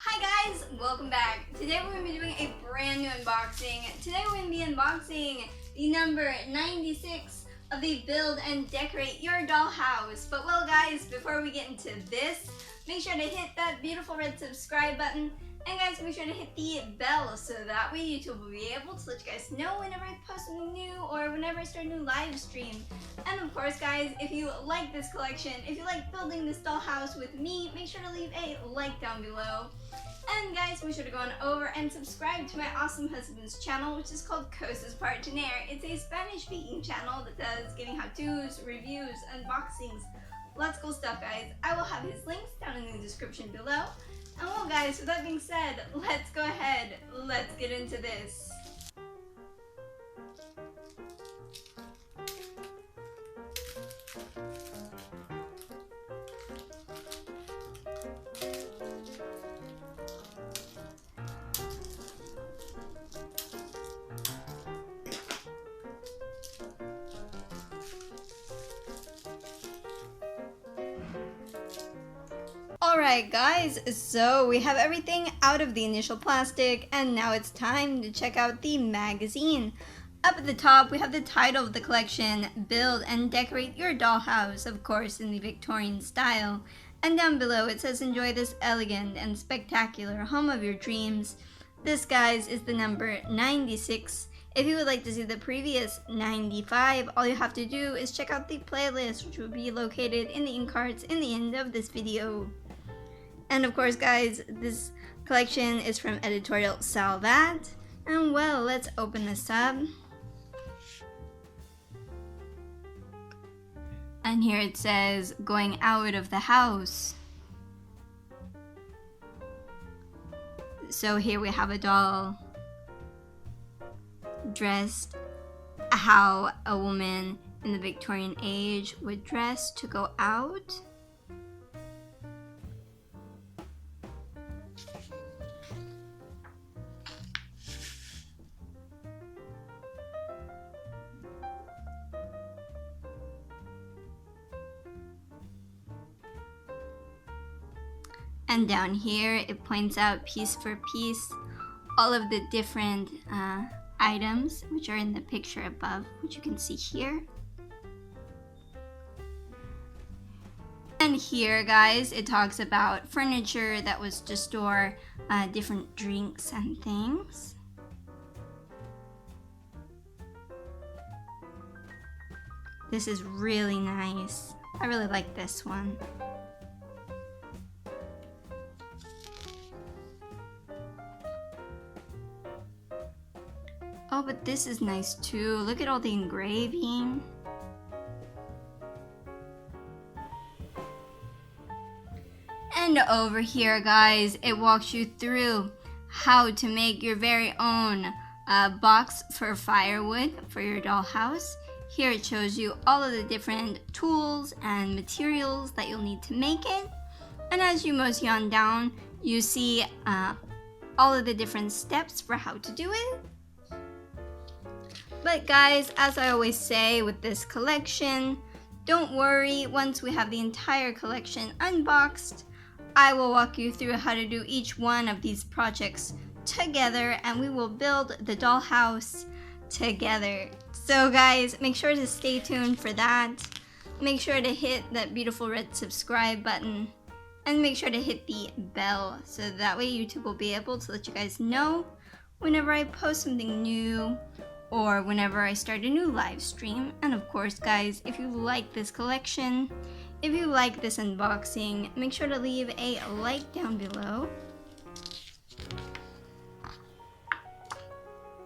Hi guys, welcome back. Today we're going to be doing a brand new unboxing. Today we're going to be unboxing the number 96 of the Build and Decorate Your Dollhouse. But well guys, before we get into this, make sure to hit that beautiful red subscribe button. And guys, make sure to hit the bell so that way YouTube will be able to let you guys know whenever I post something new or whenever I start a new live stream. And of course guys, if you like this collection, if you like building this dollhouse with me, make sure to leave a like down below. And guys, make sure to go on over and subscribe to my awesome husband's channel, which is called Cosas Partiner. It's a Spanish-speaking channel that does giving how-tos, reviews, unboxings, lots of cool stuff, guys. I will have his links down in the description below. And well, guys, with that being said, let's go ahead. Let's get into this. Alright guys, so we have everything out of the initial plastic and now it's time to check out the magazine. Up at the top we have the title of the collection, Build and Decorate Your Dollhouse, of course in the Victorian style. And down below it says enjoy this elegant and spectacular home of your dreams. This guys is the number 96. If you would like to see the previous 95, all you have to do is check out the playlist, which will be located in the ink cards in the end of this video. And of course guys, this collection is from editorial Salvat. And well, let's open this up. And here it says, going out of the house. So here we have a doll dressed how a woman in the Victorian age would dress to go out. And down here it points out piece for piece all of the different items which are in the picture above, which you can see here. And here guys, it talks about furniture that was to store different drinks and things. This is really nice. I really like this one. Oh, but this is nice too. Look at all the engraving. And over here, guys, it walks you through how to make your very own box for firewood for your dollhouse. Here it shows you all of the different tools and materials that you'll need to make it. And as you mosey on down, you see all of the different steps for how to do it. But guys, as I always say with this collection, don't worry, once we have the entire collection unboxed, I will walk you through how to do each one of these projects together and we will build the dollhouse together. So guys, make sure to stay tuned for that. Make sure to hit that beautiful red subscribe button and make sure to hit the bell so that way YouTube will be able to let you guys know whenever I post something new or whenever I start a new live stream. And of course guys, if you like this collection, if you like this unboxing, make sure to leave a like down below.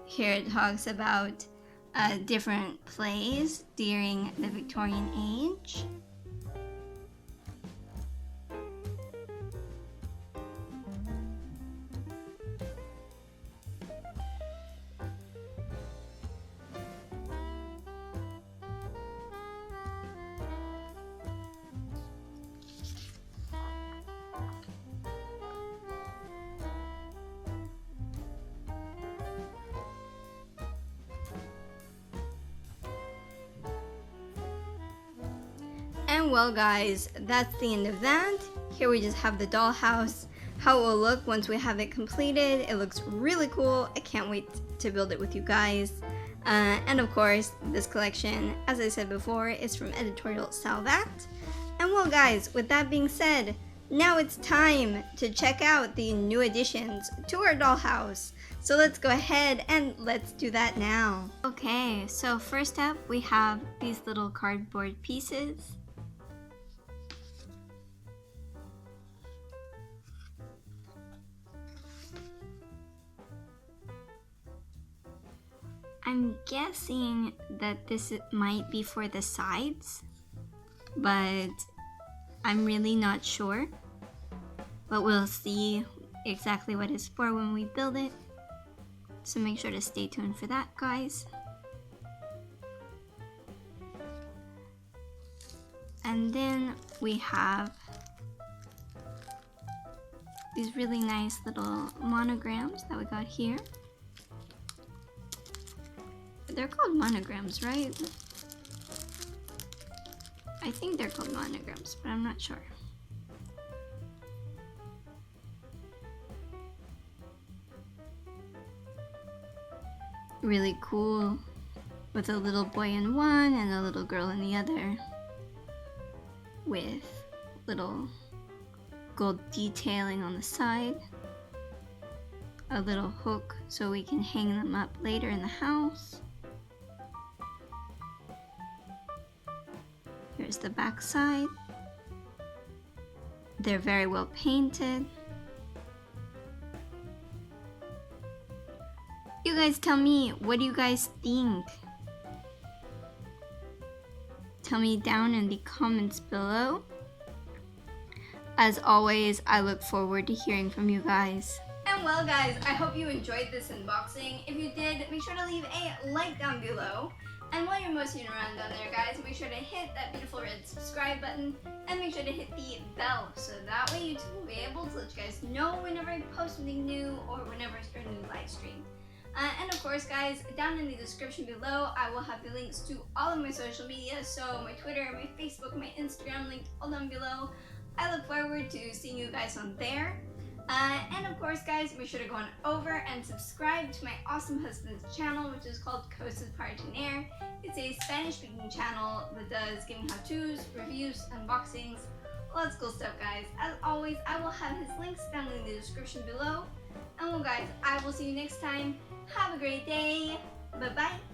Here it talks about different plays during the Victorian age. And well guys, that's the end of that. Here we just have the dollhouse, how it will look once we have it completed. It looks really cool. I can't wait to build it with you guys. And of course, this collection, as I said before, is from editorial Salvat. And well guys, with that being said, now it's time to check out the new additions to our dollhouse. So let's go ahead and let's do that now. Okay, so first up we have these little cardboard pieces. I'm guessing that this might be for the sides, but I'm really not sure. But we'll see exactly what it's for when we build it. So make sure to stay tuned for that, guys. And then we have these really nice little monograms that we got here. They're called monograms, right? I think they're called monograms, but I'm not sure. Really cool, with a little boy in one and a little girl in the other, with little gold detailing on the side, a little hook so we can hang them up later in the house. Here's the back side. They're very well painted. You guys tell me, what do you guys think? Tell me down in the comments below. As always, I look forward to hearing from you guys. And well guys, I hope you enjoyed this unboxing. If you did, make sure to leave a like down below. And while you're moseying around down there guys, make sure to hit that beautiful red subscribe button and make sure to hit the bell so that way YouTube will be able to let you guys know whenever I post something new or whenever I start a new live stream. And of course guys, down in the description below I will have the links to all of my social media, so my Twitter, my Facebook, my Instagram linked all down below. I look forward to seeing you guys on there. And of course guys, make sure to go on over and subscribe to my awesome husband's channel, which is called Cosas para Tener. It's a Spanish speaking channel that does gaming how-tos, reviews, unboxings, lots of cool stuff guys. As always, I will have his links down in the description below. And well guys, I will see you next time. Have a great day. Bye bye.